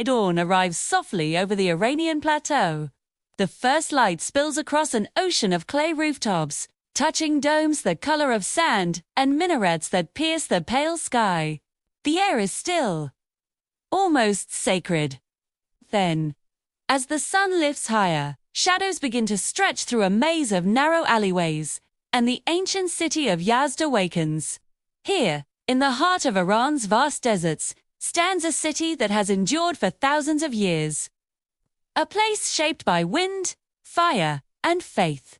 Dawn arrives softly over the Iranian plateau. The first light spills across an ocean of clay rooftops, touching domes the color of sand and minarets that pierce the pale sky. The air is still, almost sacred. Then, as the sun lifts higher, shadows begin to stretch through a maze of narrow alleyways, and the ancient city of Yazd awakens. Here, in the heart of Iran's vast deserts, stands a city that has endured for thousands of years. A place shaped by wind, fire, and faith.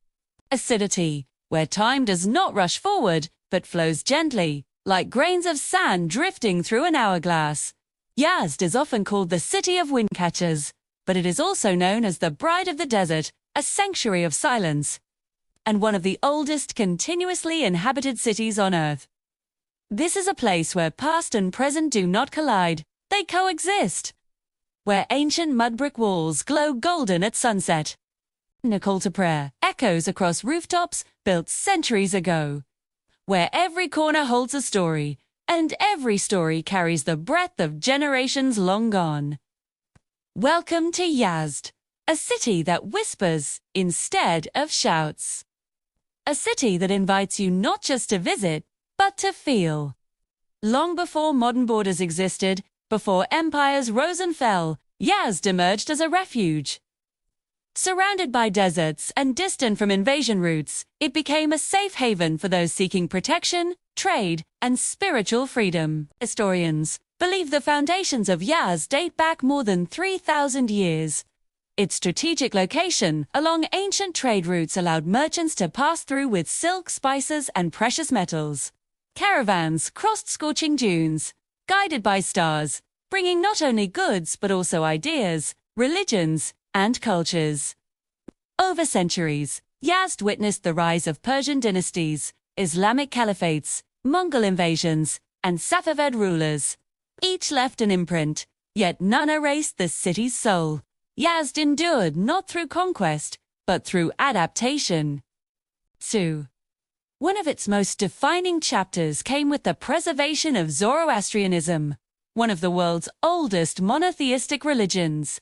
A city where time does not rush forward, but flows gently, like grains of sand drifting through an hourglass. Yazd is often called the city of windcatchers, but it is also known as the Bride of the Desert, a sanctuary of silence, and one of the oldest continuously inhabited cities on Earth. This is a place where past and present do not collide, they coexist. Where ancient mud brick walls glow golden at sunset. A call to prayer echoes across rooftops built centuries ago. Where every corner holds a story, and every story carries the breath of generations long gone. Welcome to Yazd, a city that whispers instead of shouts. A city that invites you not just to visit, but to feel. Long before modern borders existed, before empires rose and fell, Yazd emerged as a refuge. Surrounded by deserts and distant from invasion routes, it became a safe haven for those seeking protection, trade, and spiritual freedom. Historians believe the foundations of Yazd date back more than 3,000 years. Its strategic location along ancient trade routes allowed merchants to pass through with silk, spices, and precious metals. Caravans crossed scorching dunes, guided by stars, bringing not only goods but also ideas, religions, and cultures. Over centuries, Yazd witnessed the rise of Persian dynasties, Islamic caliphates, Mongol invasions, and Safavid rulers. Each left an imprint, yet none erased the city's soul. Yazd endured not through conquest, but through adaptation. 2. One of its most defining chapters came with the preservation of Zoroastrianism, one of the world's oldest monotheistic religions.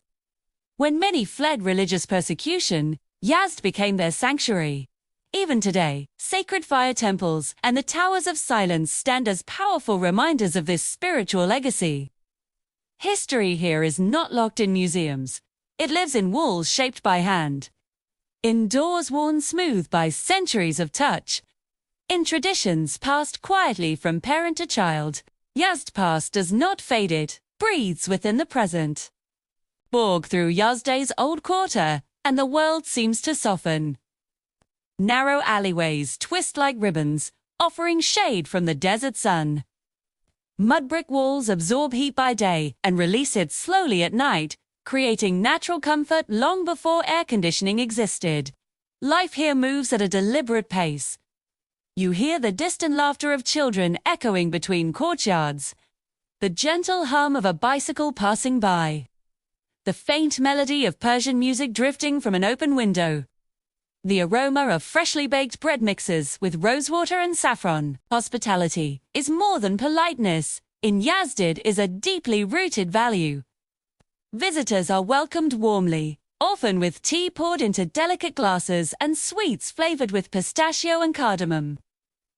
When many fled religious persecution, Yazd became their sanctuary. Even today, sacred fire temples and the towers of silence stand as powerful reminders of this spiritual legacy. History here is not locked in museums. It lives in walls shaped by hand, in doors worn smooth by centuries of touch, in traditions passed quietly from parent to child. Yazd past does not fade, it breathes within the present. Walk through Yazd's old quarter, and the world seems to soften. Narrow alleyways twist like ribbons, offering shade from the desert sun. Mud brick walls absorb heat by day and release it slowly at night, creating natural comfort long before air conditioning existed. Life here moves at a deliberate pace. You hear the distant laughter of children echoing between courtyards, the gentle hum of a bicycle passing by, the faint melody of Persian music drifting from an open window, the aroma of freshly baked bread mixes with rosewater and saffron. Hospitality is more than politeness. In Yazd it is a deeply rooted value. Visitors are welcomed warmly, often with tea poured into delicate glasses and sweets flavored with pistachio and cardamom.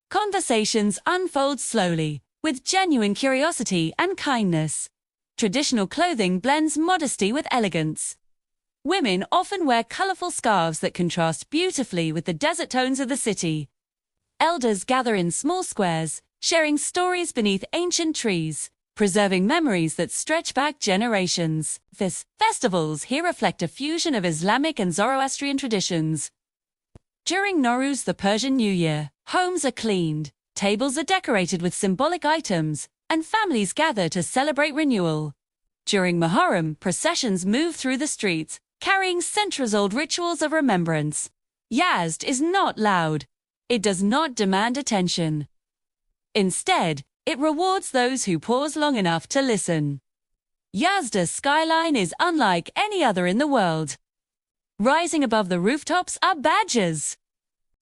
Conversations unfold slowly, with genuine curiosity and kindness. Traditional clothing blends modesty with elegance. Women often wear colorful scarves that contrast beautifully with the desert tones of the city. Elders gather in small squares, sharing stories beneath ancient trees, preserving memories that stretch back generations. Festivals here reflect a fusion of Islamic and Zoroastrian traditions. During Nowruz, the Persian New Year, homes are cleaned, tables are decorated with symbolic items, and families gather to celebrate renewal. During Muharram, processions move through the streets, carrying centuries-old rituals of remembrance. Yazd is not loud. It does not demand attention. Instead, it rewards those who pause long enough to listen. Yazd's skyline is unlike any other in the world. Rising above the rooftops are badgers,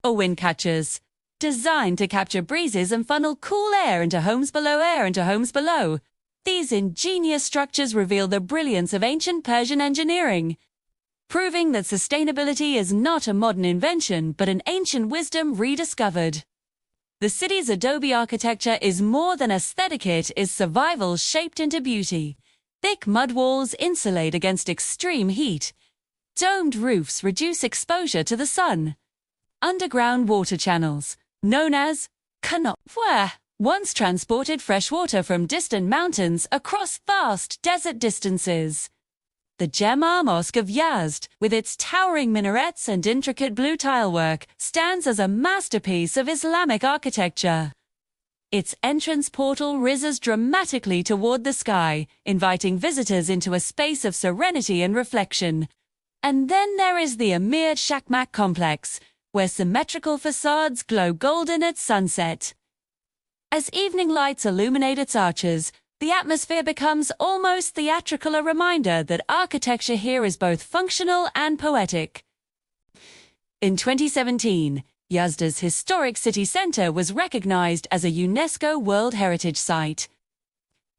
or windcatchers, designed to capture breezes and funnel cool air into homes below. These ingenious structures reveal the brilliance of ancient Persian engineering, proving that sustainability is not a modern invention but an ancient wisdom rediscovered. The city's adobe architecture is more than aesthetic, it is survival shaped into beauty. Thick mud walls insulate against extreme heat. Domed roofs reduce exposure to the sun. Underground water channels, known as canals, once transported fresh water from distant mountains across vast desert distances. The Jama Mosque of Yazd, with its towering minarets and intricate blue tilework, stands as a masterpiece of Islamic architecture. Its entrance portal rises dramatically toward the sky, inviting visitors into a space of serenity and reflection. And then there is the Amir Shakmak complex, where symmetrical facades glow golden at sunset. As evening lights illuminate its arches, the atmosphere becomes almost theatrical, a reminder that architecture here is both functional and poetic. In 2017, Yazd's historic city center was recognized as a UNESCO World Heritage Site,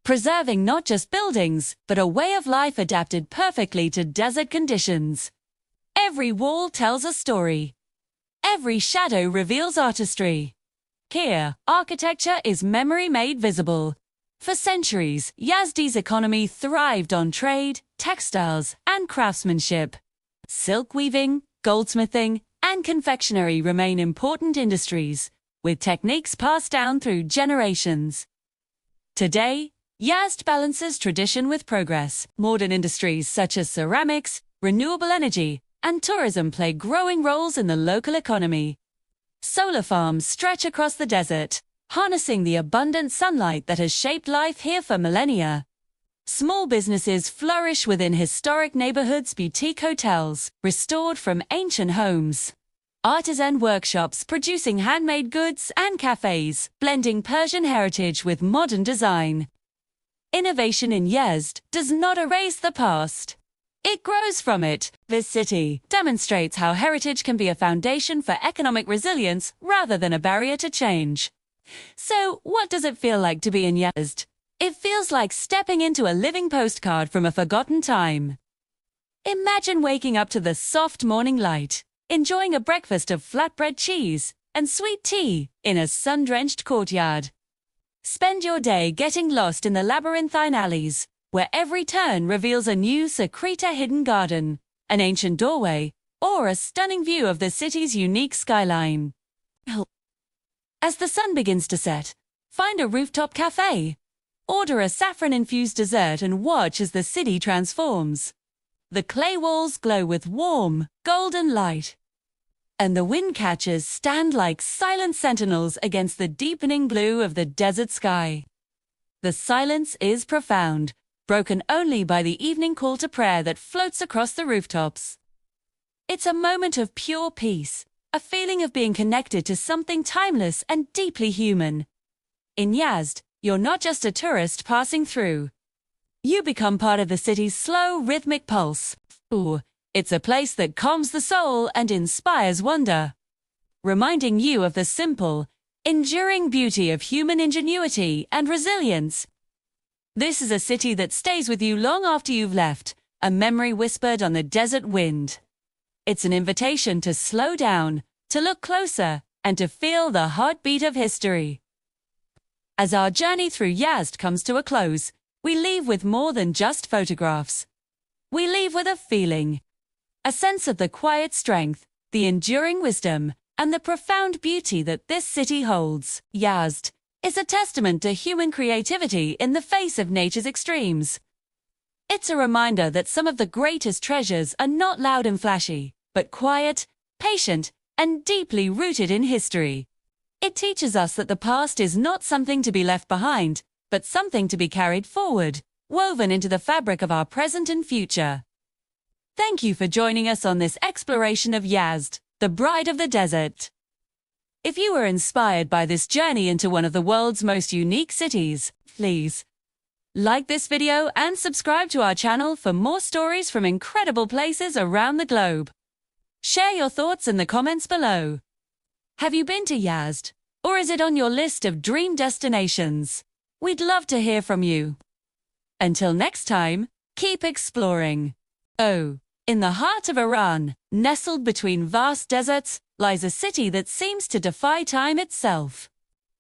preserving not just buildings, but a way of life adapted perfectly to desert conditions. Every wall tells a story. Every shadow reveals artistry. Here, architecture is memory made visible. For centuries, Yazdi's economy thrived on trade, textiles, and craftsmanship. Silk weaving, goldsmithing, and confectionery remain important industries, with techniques passed down through generations. Today, Yazd balances tradition with progress. Modern industries such as ceramics, renewable energy, and tourism play growing roles in the local economy. Solar farms stretch across the desert, harnessing the abundant sunlight that has shaped life here for millennia. Small businesses flourish within historic neighborhoods, boutique hotels, restored from ancient homes. Artisan workshops producing handmade goods and cafes, blending Persian heritage with modern design. Innovation in Yazd does not erase the past. It grows from it. This city demonstrates how heritage can be a foundation for economic resilience rather than a barrier to change. So, what does it feel like to be in Yazd? It feels like stepping into a living postcard from a forgotten time. Imagine waking up to the soft morning light, enjoying a breakfast of flatbread cheese and sweet tea in a sun-drenched courtyard. Spend your day getting lost in the labyrinthine alleys, where every turn reveals a new secreta hidden garden, an ancient doorway, or a stunning view of the city's unique skyline. As the sun begins to set, find a rooftop cafe. Order a saffron-infused dessert and watch as the city transforms. The clay walls glow with warm, golden light, and the windcatchers stand like silent sentinels against the deepening blue of the desert sky. The silence is profound, broken only by the evening call to prayer that floats across the rooftops. It's a moment of pure peace, a feeling of being connected to something timeless and deeply human. In Yazd, you're not just a tourist passing through. You become part of the city's slow, rhythmic pulse. It's a place that calms the soul and inspires wonder, reminding you of the simple, enduring beauty of human ingenuity and resilience. This is a city that stays with you long after you've left, a memory whispered on the desert wind. It's an invitation to slow down, to look closer, and to feel the heartbeat of history. As our journey through Yazd comes to a close, we leave with more than just photographs. We leave with a feeling, a sense of the quiet strength, the enduring wisdom, and the profound beauty that this city holds. Yazd is a testament to human creativity in the face of nature's extremes. It's a reminder that some of the greatest treasures are not loud and flashy, but quiet, patient, and deeply rooted in history. It teaches us that the past is not something to be left behind, but something to be carried forward, woven into the fabric of our present and future. Thank you for joining us on this exploration of Yazd, the bride of the desert. If you were inspired by this journey into one of the world's most unique cities, please like this video and subscribe to our channel for more stories from incredible places around the globe. Share your thoughts in the comments below. Have you been to Yazd, or is it on your list of dream destinations? We'd love to hear from you. Until next time, keep exploring. Oh, in the heart of Iran, nestled between vast deserts, lies a city that seems to defy time itself.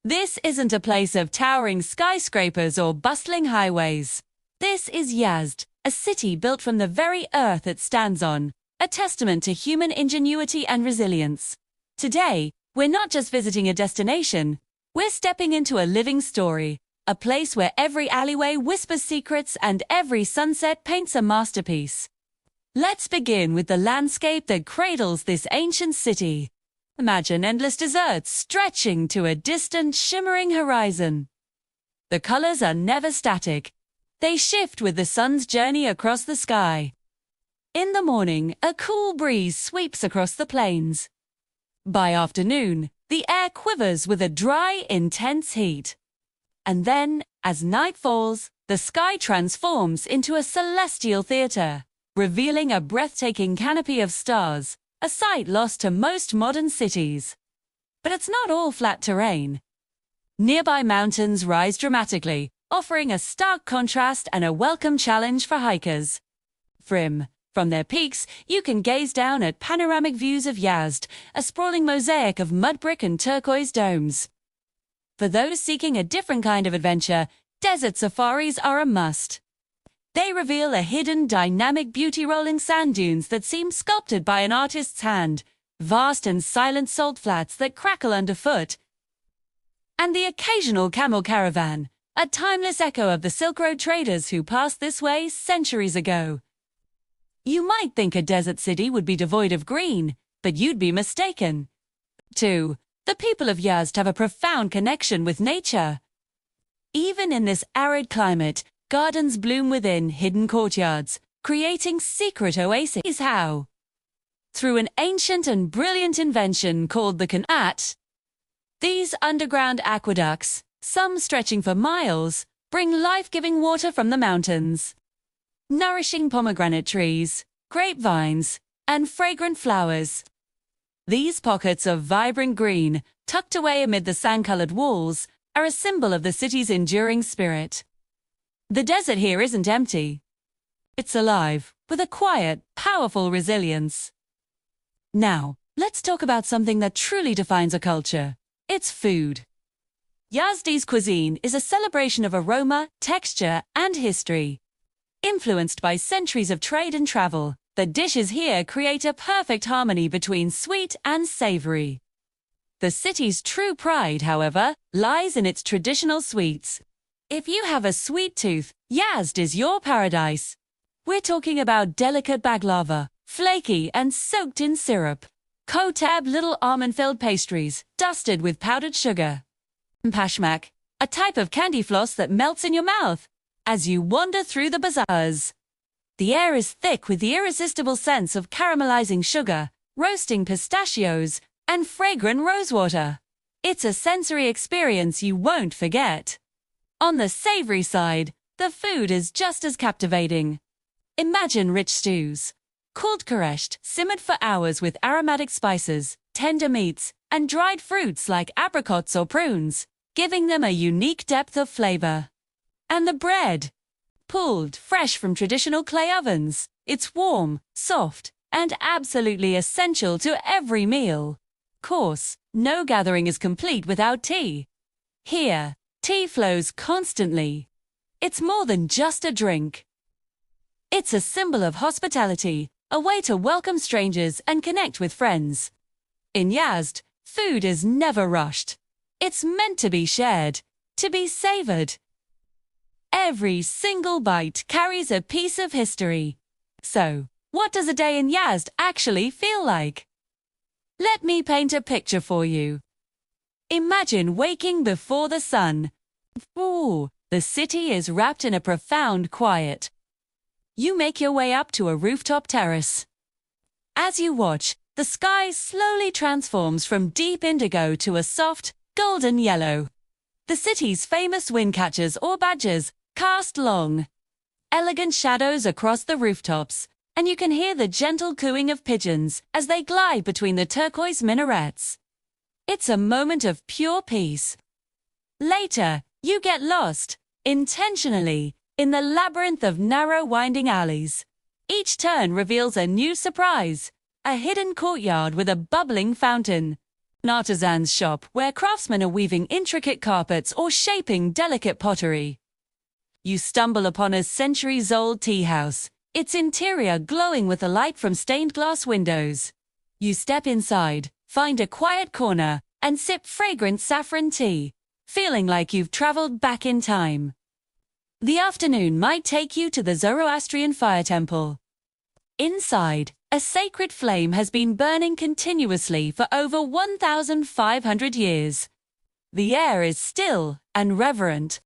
This isn't a place of towering skyscrapers or bustling highways. This is Yazd, a city built from the very earth it stands on, a testament to human ingenuity and resilience. Today, we're not just visiting a destination, we're stepping into a living story, a place where every alleyway whispers secrets and every sunset paints a masterpiece. Let's begin with the landscape that cradles this ancient city. Imagine endless deserts stretching to a distant, shimmering horizon. The colors are never static. They shift with the sun's journey across the sky. In the morning, a cool breeze sweeps across the plains. By afternoon, the air quivers with a dry, intense heat. And then, as night falls, the sky transforms into a celestial theater, revealing a breathtaking canopy of stars, a sight lost to most modern cities. But it's not all flat terrain. Nearby mountains rise dramatically, offering a stark contrast and a welcome challenge for hikers. From their peaks, you can gaze down at panoramic views of Yazd, a sprawling mosaic of mud brick and turquoise domes. For those seeking a different kind of adventure, desert safaris are a must. They reveal a hidden, dynamic beauty, rolling sand dunes that seem sculpted by an artist's hand, vast and silent salt flats that crackle underfoot, and the occasional camel caravan, a timeless echo of the Silk Road traders who passed this way centuries ago. You might think a desert city would be devoid of green, but you'd be mistaken. 2. The people of Yazd have a profound connection with nature. Even in this arid climate, gardens bloom within hidden courtyards, creating secret oases. How? Through an ancient and brilliant invention called the canat. These underground aqueducts, some stretching for miles, bring life-giving water from the mountains, nourishing pomegranate trees, grapevines, and fragrant flowers. These pockets of vibrant green, tucked away amid the sand-colored walls, are a symbol of the city's enduring spirit. The desert here isn't empty. It's alive, with a quiet, powerful resilience. Now, let's talk about something that truly defines a culture. It's food. Yazdi's cuisine is a celebration of aroma, texture, and history. Influenced by centuries of trade and travel, the dishes here create a perfect harmony between sweet and savory. The city's true pride, however, lies in its traditional sweets. If you have a sweet tooth, Yazd is your paradise. We're talking about delicate baklava, flaky and soaked in syrup. Kotab, little almond-filled pastries, dusted with powdered sugar. Pashmak, a type of candy floss that melts in your mouth as you wander through the bazaars. The air is thick with the irresistible sense of caramelizing sugar, roasting pistachios, and fragrant rosewater. It's a sensory experience you won't forget. On the savory side, the food is just as captivating. Imagine rich stews, cooled koresht, simmered for hours with aromatic spices, tender meats, and dried fruits like apricots or prunes, giving them a unique depth of flavor. And the bread, pulled fresh from traditional clay ovens, it's warm, soft, and absolutely essential to every meal. Of course, no gathering is complete without tea. Here, tea flows constantly. It's more than just a drink. It's a symbol of hospitality, a way to welcome strangers and connect with friends. In Yazd, food is never rushed. It's meant to be shared, to be savored. Every single bite carries a piece of history. So, what does a day in Yazd actually feel like? Let me paint a picture for you. Imagine waking before the sun. The city is wrapped in a profound quiet. You make your way up to a rooftop terrace. As you watch, the sky slowly transforms from deep indigo to a soft, golden yellow. The city's famous windcatchers or badgers cast long, elegant shadows across the rooftops, and you can hear the gentle cooing of pigeons as they glide between the turquoise minarets. It's a moment of pure peace. Later, you get lost, intentionally, in the labyrinth of narrow winding alleys. Each turn reveals a new surprise, a hidden courtyard with a bubbling fountain, an artisan's shop where craftsmen are weaving intricate carpets or shaping delicate pottery. You stumble upon a centuries-old tea house, its interior glowing with the light from stained glass windows. You step inside, find a quiet corner, and sip fragrant saffron tea, feeling like you've traveled back in time. The afternoon might take you to the Zoroastrian fire temple. Inside, a sacred flame has been burning continuously for over 1,500 years. The air is still and reverent,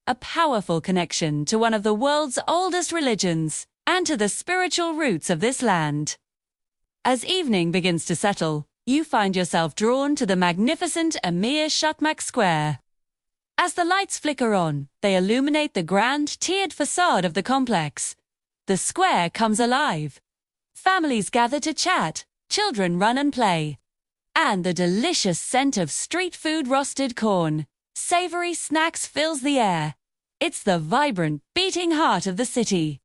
a powerful connection to one of the world's oldest religions and to the spiritual roots of this land. As evening begins to settle, you find yourself drawn to the magnificent Emir Shutmak Square. As the lights flicker on, they illuminate the grand, tiered facade of the complex. The square comes alive. Families gather to chat, children run and play. And the delicious scent of street food roasted corn, savory snacks fills the air. It's the vibrant, beating heart of the city.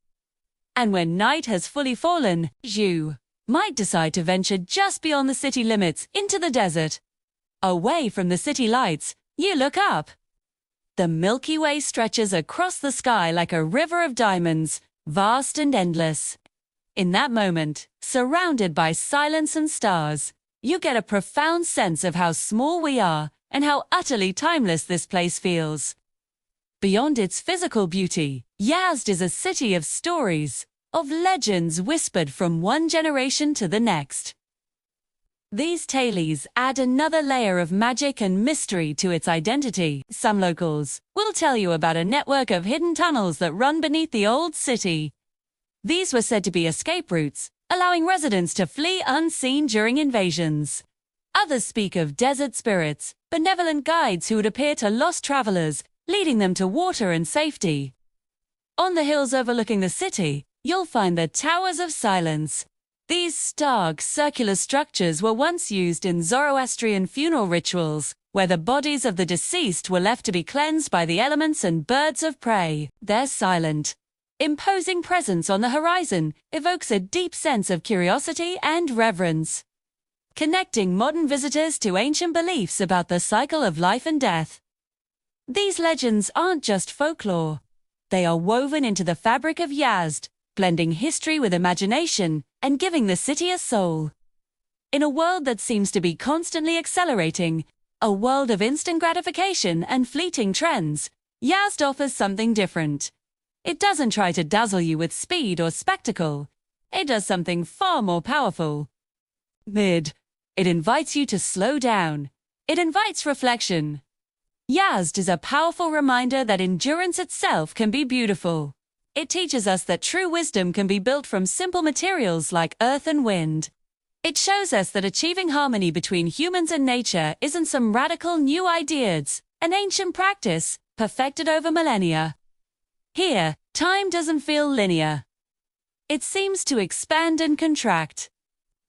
And when night has fully fallen, you might decide to venture just beyond the city limits into the desert. Away from the city lights, you look up. The Milky Way stretches across the sky like a river of diamonds, vast and endless. In that moment, surrounded by silence and stars, you get a profound sense of how small we are and how utterly timeless this place feels. Beyond its physical beauty, Yazd is a city of stories, of legends whispered from one generation to the next. These tales add another layer of magic and mystery to its identity. Some locals will tell you about a network of hidden tunnels that run beneath the old city. These were said to be escape routes, allowing residents to flee unseen during invasions. Others speak of desert spirits, benevolent guides who would appear to lost travelers, leading them to water and safety. On the hills overlooking the city, you'll find the Towers of Silence. These stark, circular structures were once used in Zoroastrian funeral rituals, where the bodies of the deceased were left to be cleansed by the elements and birds of prey. Their silent, imposing presence on the horizon evokes a deep sense of curiosity and reverence, connecting modern visitors to ancient beliefs about the cycle of life and death. These legends aren't just folklore. They are woven into the fabric of Yazd, blending history with imagination and giving the city a soul. In a world that seems to be constantly accelerating, a world of instant gratification and fleeting trends, Yazd offers something different. It doesn't try to dazzle you with speed or spectacle. It does something far more powerful. It invites you to slow down. It invites reflection. Yazd is a powerful reminder that endurance itself can be beautiful. It teaches us that true wisdom can be built from simple materials like earth and wind. It shows us that achieving harmony between humans and nature isn't some radical new ideas, an ancient practice perfected over millennia. Here, time doesn't feel linear. It seems to expand and contract.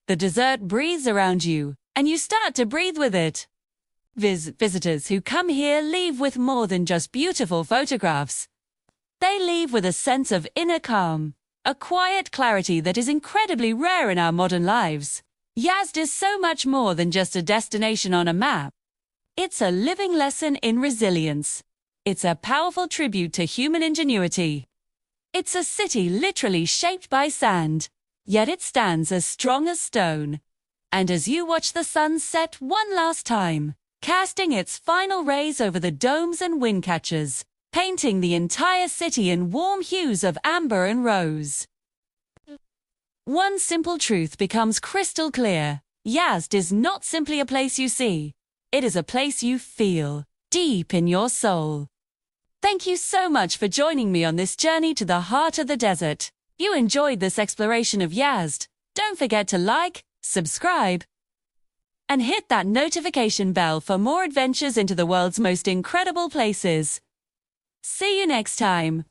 The desert breathes around you, and you start to breathe with it. Visitors who come here leave with more than just beautiful photographs. They leave with a sense of inner calm, a quiet clarity that is incredibly rare in our modern lives. Yazd is so much more than just a destination on a map. It's a living lesson in resilience. It's a powerful tribute to human ingenuity. It's a city literally shaped by sand, yet it stands as strong as stone. And as you watch the sun set one last time, casting its final rays over the domes and windcatchers, painting the entire city in warm hues of amber and rose. One simple truth becomes crystal clear. Yazd is not simply a place you see. It is a place you feel, deep in your soul. Thank you so much for joining me on this journey to the heart of the desert. If you enjoyed this exploration of Yazd, don't forget to like, subscribe, and hit that notification bell for more adventures into the world's most incredible places. See you next time.